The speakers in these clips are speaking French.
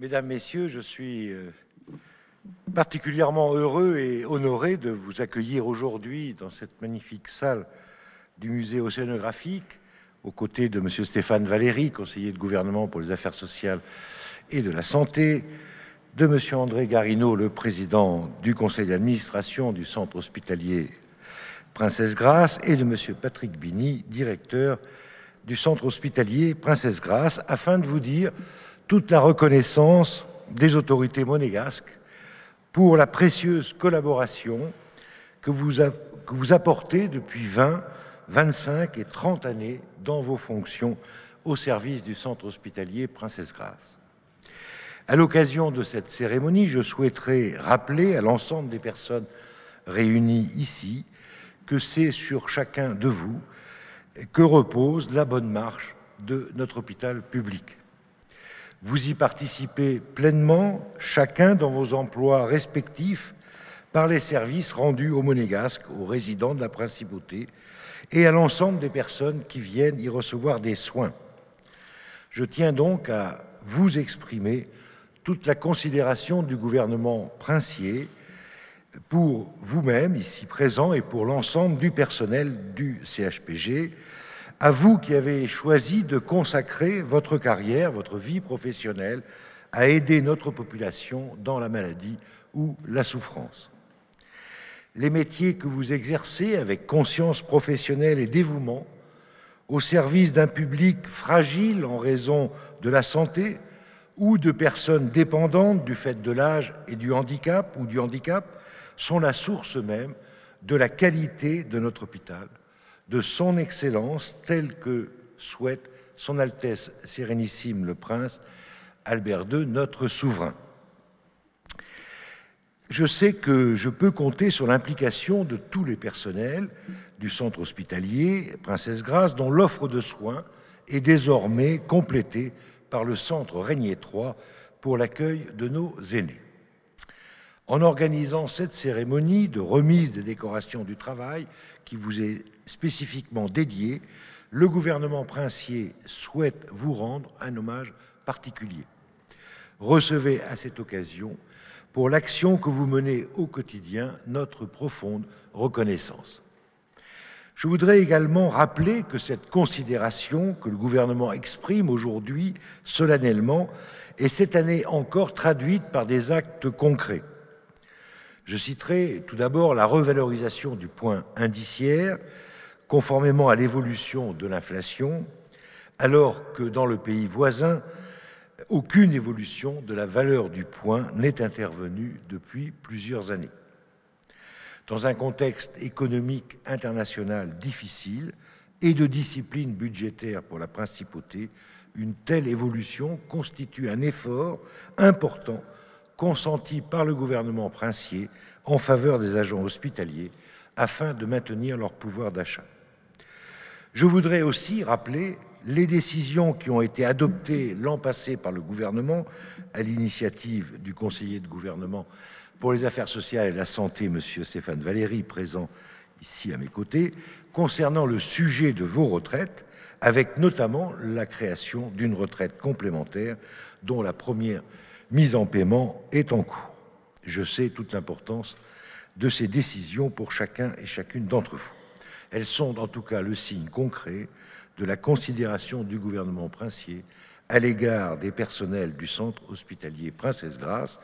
Mesdames, Messieurs, je suis particulièrement heureux et honoré de vous accueillir aujourd'hui dans cette magnifique salle du musée océanographique, aux côtés de M. Stéphane Valéry, conseiller de gouvernement pour les affaires sociales et de la santé, de M. André Garino, le président du conseil d'administration du centre hospitalier Princesse Grace, et de M. Patrick Bini, directeur du centre hospitalier Princesse Grace, afin de vous dire toute la reconnaissance des autorités monégasques pour la précieuse collaboration que vous apportez depuis 20, 25 et 30 années dans vos fonctions au service du centre hospitalier Princesse Grace. À l'occasion de cette cérémonie, je souhaiterais rappeler à l'ensemble des personnes réunies ici que c'est sur chacun de vous que repose la bonne marche de notre hôpital public. Vous y participez pleinement, chacun dans vos emplois respectifs, par les services rendus aux Monégasques, aux résidents de la Principauté et à l'ensemble des personnes qui viennent y recevoir des soins. Je tiens donc à vous exprimer toute la considération du gouvernement princier pour vous-même, ici présent, et pour l'ensemble du personnel du CHPG, à vous qui avez choisi de consacrer votre carrière, votre vie professionnelle, à aider notre population dans la maladie ou la souffrance. Les métiers que vous exercez avec conscience professionnelle et dévouement, au service d'un public fragile en raison de la santé ou de personnes dépendantes du fait de l'âge et du handicap ou du handicap, sont la source même de la qualité de notre hôpital, de son excellence telle que souhaite son Altesse Sérénissime le Prince Albert II, notre souverain. Je sais que je peux compter sur l'implication de tous les personnels du centre hospitalier Princesse Grace, dont l'offre de soins est désormais complétée par le centre Régnier III pour l'accueil de nos aînés. En organisant cette cérémonie de remise des décorations du travail qui vous est spécifiquement dédiée, le gouvernement princier souhaite vous rendre un hommage particulier. Recevez à cette occasion, pour l'action que vous menez au quotidien, notre profonde reconnaissance. Je voudrais également rappeler que cette considération que le gouvernement exprime aujourd'hui solennellement est cette année encore traduite par des actes concrets. Je citerai tout d'abord la revalorisation du point indiciaire, conformément à l'évolution de l'inflation, alors que dans le pays voisin, aucune évolution de la valeur du point n'est intervenue depuis plusieurs années. Dans un contexte économique international difficile et de discipline budgétaire pour la principauté, une telle évolution constitue un effort important consenti par le gouvernement princier en faveur des agents hospitaliers afin de maintenir leur pouvoir d'achat. Je voudrais aussi rappeler les décisions qui ont été adoptées l'an passé par le gouvernement à l'initiative du conseiller de gouvernement pour les affaires sociales et la santé, M. Stéphane Valéry, présent ici à mes côtés, concernant le sujet de vos retraites, avec notamment la création d'une retraite complémentaire dont la première mise en paiement est en cours. Je sais toute l'importance de ces décisions pour chacun et chacune d'entre vous. Elles sont en tout cas le signe concret de la considération du gouvernement princier à l'égard des personnels du centre hospitalier Princesse Grace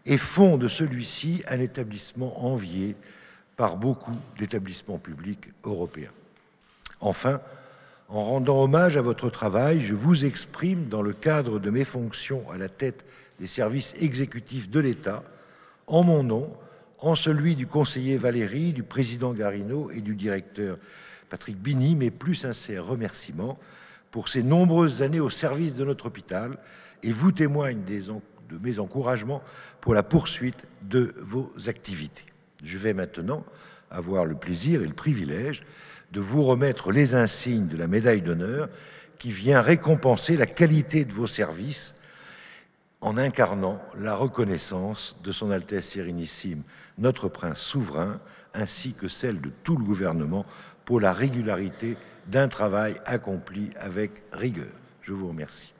et font de celui-ci un établissement envié par beaucoup d'établissements publics européens. Enfin, en rendant hommage à votre travail, je vous exprime, dans le cadre de mes fonctions à la tête des services exécutifs de l'État, en mon nom, en celui du conseiller Valéry, du président Garino et du directeur Patrick Bini, mes plus sincères remerciements pour ces nombreuses années au service de notre hôpital et vous témoigne de mes encouragements pour la poursuite de vos activités. Je vais maintenant avoir le plaisir et le privilège de vous remettre les insignes de la médaille d'honneur qui vient récompenser la qualité de vos services en incarnant la reconnaissance de son Altesse Sérénissime, notre prince souverain, ainsi que celle de tout le gouvernement pour la régularité d'un travail accompli avec rigueur. Je vous remercie.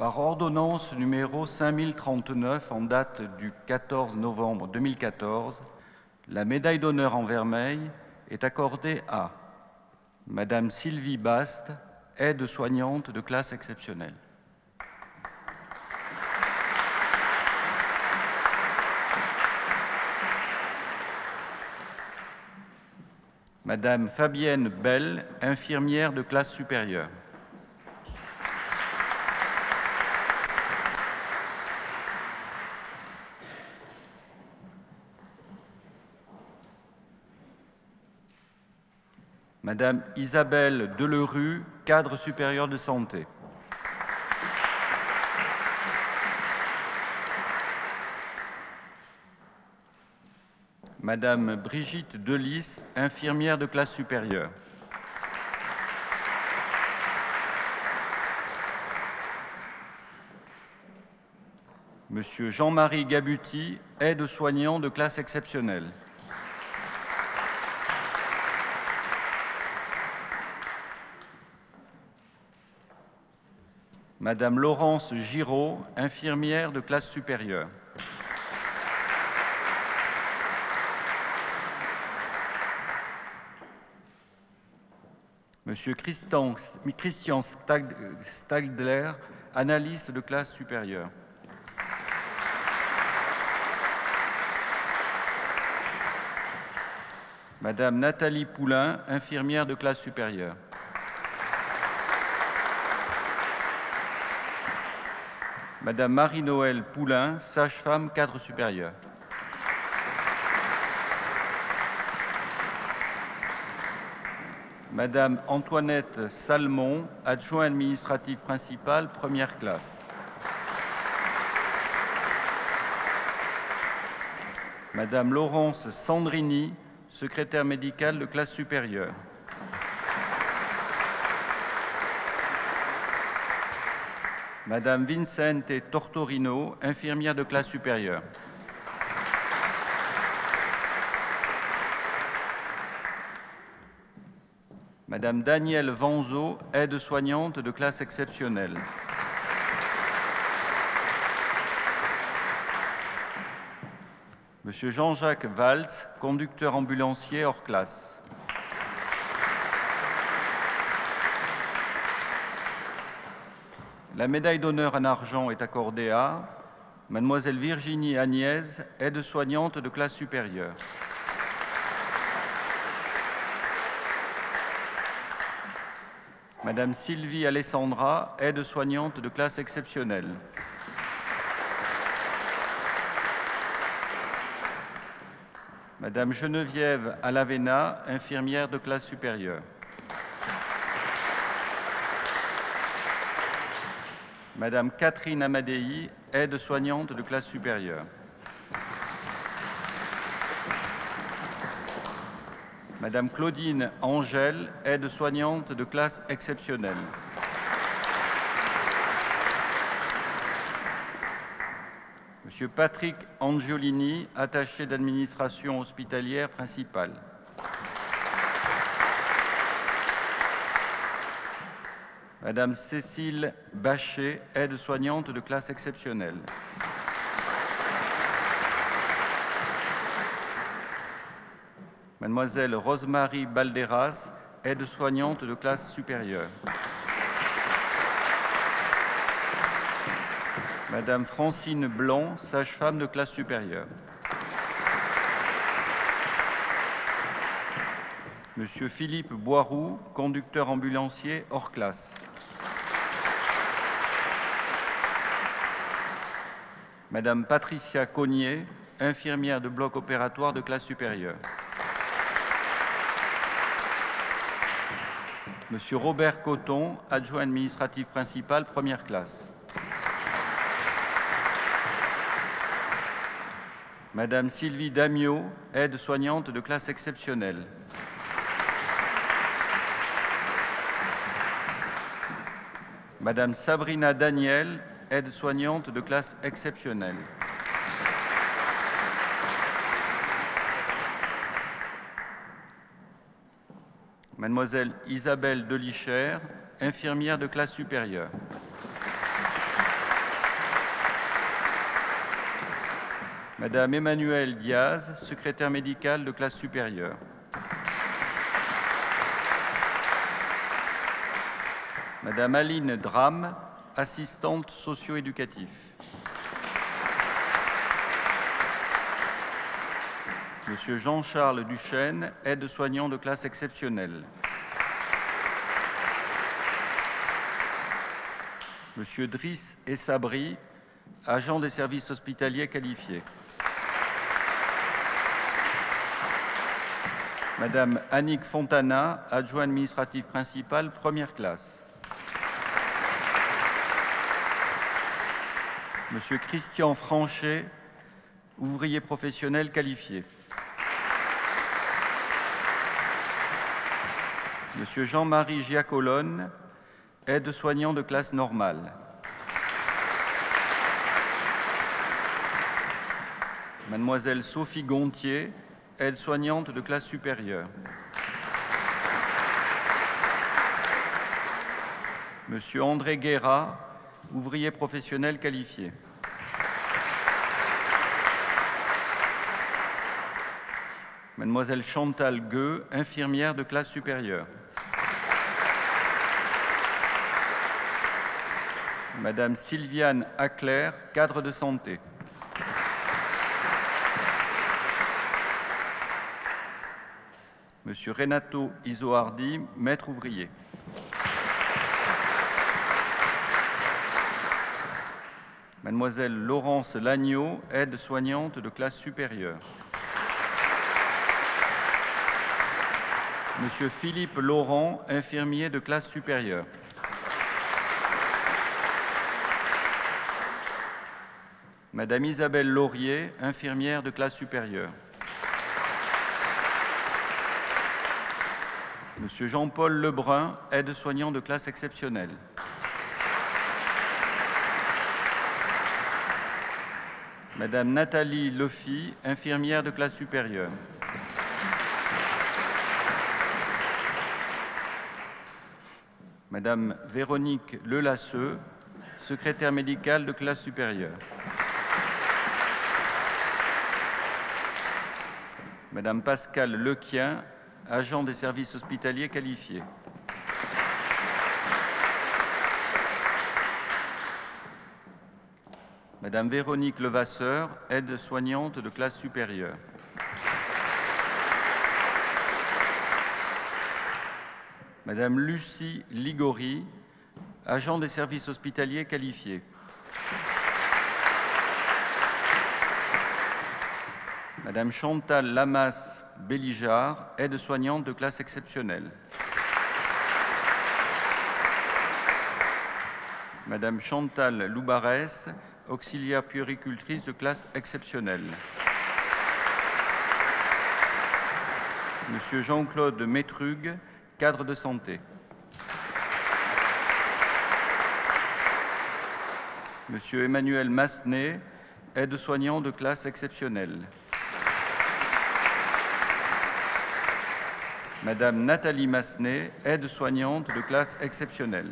Par ordonnance numéro 5039 en date du 14 novembre 2014, la médaille d'honneur en vermeil est accordée à Madame Sylvie Bast, aide-soignante de classe exceptionnelle. Madame Fabienne Bell, infirmière de classe supérieure. Madame Isabelle Delerue, cadre supérieur de santé. Madame Brigitte Delis, infirmière de classe supérieure. Monsieur Jean-Marie Gabuti, aide-soignant de classe exceptionnelle. Madame Laurence Giraud, infirmière de classe supérieure. Monsieur Christian Stagdler, analyste de classe supérieure. Madame Nathalie Poulain, infirmière de classe supérieure. Madame Marie-Noëlle Poulain, sage-femme, cadre supérieur. Madame Antoinette Salmon, adjoint administratif principal, première classe. Madame Laurence Sandrini, secrétaire médicale de classe supérieure. Madame Vincente Tortorino, infirmière de classe supérieure. Madame Danielle Vanzo, aide-soignante de classe exceptionnelle. Monsieur Jean-Jacques Waltz, conducteur ambulancier hors classe. La médaille d'honneur en argent est accordée à Mademoiselle Virginie Agnès, aide-soignante de classe supérieure. Madame Sylvie Alessandra, aide-soignante de classe exceptionnelle. Madame Geneviève Alavena, infirmière de classe supérieure. Madame Catherine Amadei, aide-soignante de classe supérieure. Madame Claudine Angèle, aide-soignante de classe exceptionnelle. Monsieur Patrick Angiolini, attaché d'administration hospitalière principale. Madame Cécile Bachet, aide-soignante de classe exceptionnelle. Mademoiselle Rosemary Balderas, aide-soignante de classe supérieure. Madame Francine Blanc, sage-femme de classe supérieure. Monsieur Philippe Boiroux, conducteur ambulancier hors classe. Madame Patricia Cognier, infirmière de bloc opératoire de classe supérieure. Monsieur Robert Coton, adjoint administratif principal, première classe. Madame Sylvie Damiot, aide-soignante de classe exceptionnelle. Madame Sabrina Daniel, aide-soignante de classe exceptionnelle. Mademoiselle Isabelle Delichère, infirmière de classe supérieure. Madame Emmanuelle Diaz, secrétaire médicale de classe supérieure. Madame Aline Dram, assistante socio-éducative. Monsieur Jean-Charles Duchesne, aide-soignant de classe exceptionnelle. Monsieur Driss Essabri, agent des services hospitaliers qualifiés. Madame Annick Fontana, adjoint administratif principal, première classe. Monsieur Christian Franchet, ouvrier professionnel qualifié. Monsieur Jean-Marie Giacolone, aide-soignant de classe normale. Mademoiselle Sophie Gontier, aide-soignante de classe supérieure. Monsieur André Guéra, ouvrier professionnel qualifié. Mademoiselle Chantal Gueux, infirmière de classe supérieure. Madame Sylviane Acler, cadre de santé. Monsieur Renato Isoardi, maître ouvrier. Mademoiselle Laurence Lagneau, aide-soignante de classe supérieure. Monsieur Philippe Laurent, infirmier de classe supérieure. Madame Isabelle Laurier, infirmière de classe supérieure. Monsieur Jean-Paul Lebrun, aide-soignant de classe exceptionnelle. Madame Nathalie Lefy, infirmière de classe supérieure. Madame Véronique Lelasseux, secrétaire médicale de classe supérieure. Madame Pascale Lequien, agent des services hospitaliers qualifiés. Madame Véronique Levasseur, aide-soignante de classe supérieure. Madame Lucie Ligori, agent des services hospitaliers qualifiés. Madame Chantal Lamas Bellijard, aide-soignante de classe exceptionnelle. Madame Chantal Loubarès, auxiliaire puéricultrice de classe exceptionnelle. Monsieur Jean-Claude Métrugue, cadre de santé. Monsieur Emmanuel Massenet, aide-soignant de classe exceptionnelle. Madame Nathalie Massenet, aide-soignante de classe exceptionnelle.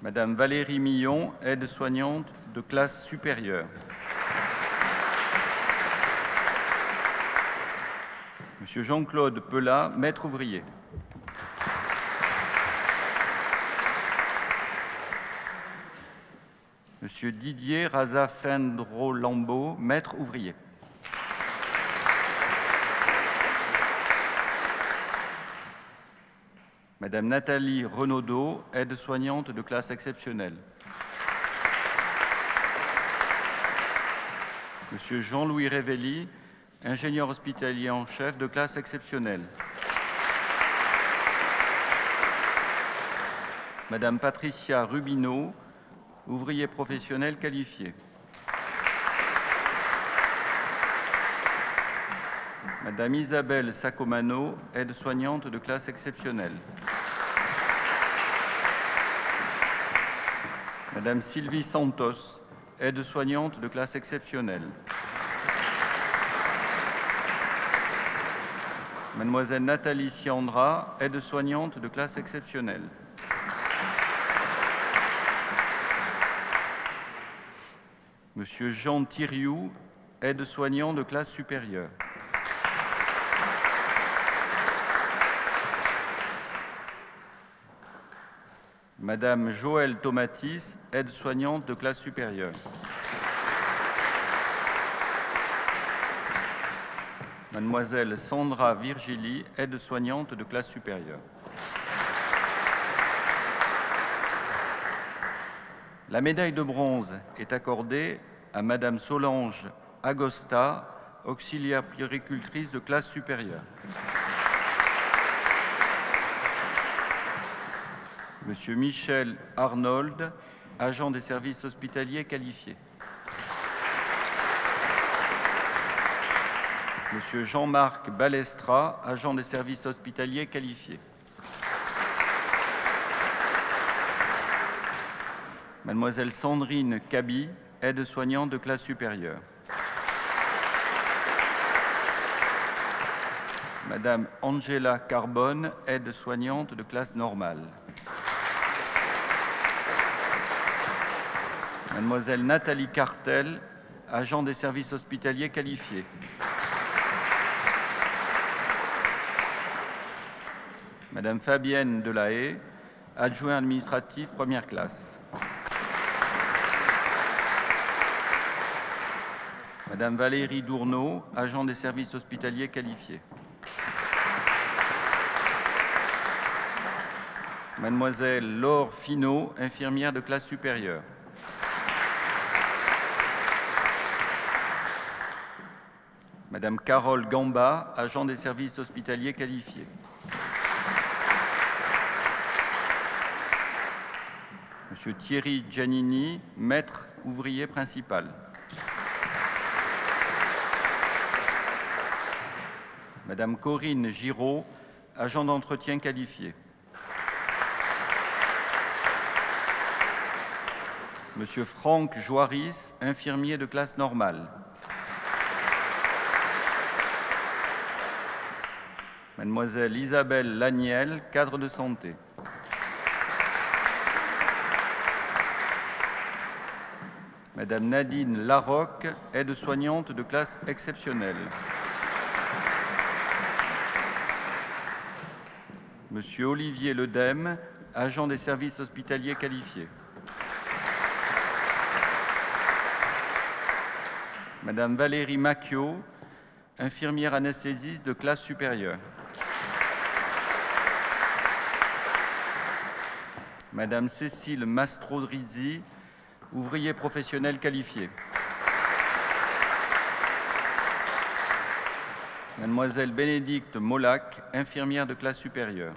Madame Valérie Millon, aide-soignante de classe supérieure. Monsieur Jean-Claude Pelat, maître ouvrier. Monsieur Didier Razafendro-Lambeau, maître ouvrier. Madame Nathalie Renaudot, aide-soignante de classe exceptionnelle. Monsieur Jean-Louis Révelli, ingénieur hospitalier en chef de classe exceptionnelle. Madame Patricia Rubineau, ouvrier professionnel qualifié. Madame Isabelle Sacomano, aide-soignante de classe exceptionnelle. Madame Sylvie Santos, aide-soignante de classe exceptionnelle. Mademoiselle Nathalie Siandra, aide-soignante de classe exceptionnelle. Monsieur Jean Thiriou, aide-soignant de classe supérieure. Madame Joëlle Tomatis, aide-soignante de classe supérieure. Mademoiselle Sandra Virgili, aide-soignante de classe supérieure. La médaille de bronze est accordée à Madame Solange Agosta, auxiliaire puéricultrice de classe supérieure. Monsieur Michel Arnold, agent des services hospitaliers qualifiés. Monsieur Jean-Marc Balestra, agent des services hospitaliers qualifiés. Mademoiselle Sandrine Cabi, aide-soignante de classe supérieure. Madame Angela Carbone, aide-soignante de classe normale. Mademoiselle Nathalie Cartel, agent des services hospitaliers qualifiés. Madame Fabienne Delahaye, adjoint administratif première classe. Madame Valérie Dourneau, agent des services hospitaliers qualifiés. Mademoiselle Laure Finot, infirmière de classe supérieure. Madame Carole Gamba, agent des services hospitaliers qualifiés. Monsieur Thierry Giannini, maître ouvrier principal. Madame Corinne Giraud, agent d'entretien qualifié. Monsieur Franck Joiris, infirmier de classe normale. Mademoiselle Isabelle Laniel, cadre de santé. Madame Nadine Larocque, aide-soignante de classe exceptionnelle. Monsieur Olivier Ledem, agent des services hospitaliers qualifiés. Madame Valérie Macchio, infirmière anesthésiste de classe supérieure. Madame Cécile Mastro-Rizzi, ouvrier professionnel qualifié. Mademoiselle Bénédicte Molac, infirmière de classe supérieure.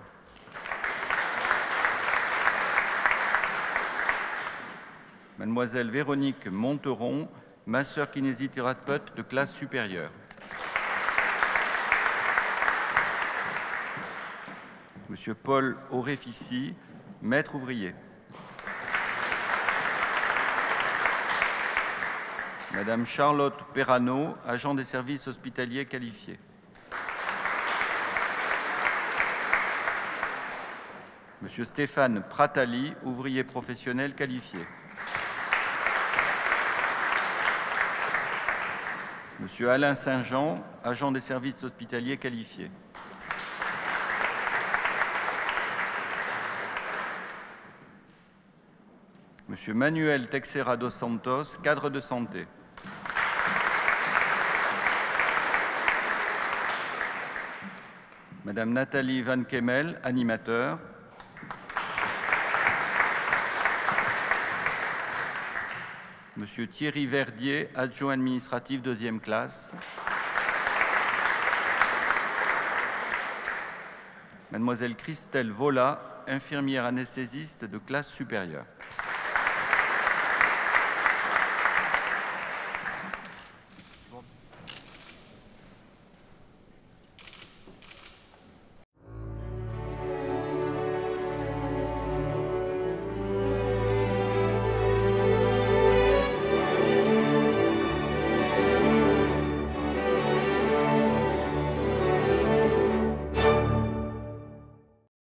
Mademoiselle Véronique Monteron, masseur kinésithérapeute de classe supérieure. Monsieur Paul Auréfici, maître ouvrier. Madame Charlotte Perrano, agent des services hospitaliers qualifiés. Monsieur Stéphane Pratali, ouvrier professionnel qualifié. Monsieur Alain Saint-Jean, agent des services hospitaliers qualifiés. Monsieur Manuel Texera dos Santos, cadre de santé. Madame Nathalie Van Kemmel, animateur. Monsieur Thierry Verdier, adjoint administratif deuxième classe. Mademoiselle Christelle Vola, infirmière anesthésiste de classe supérieure.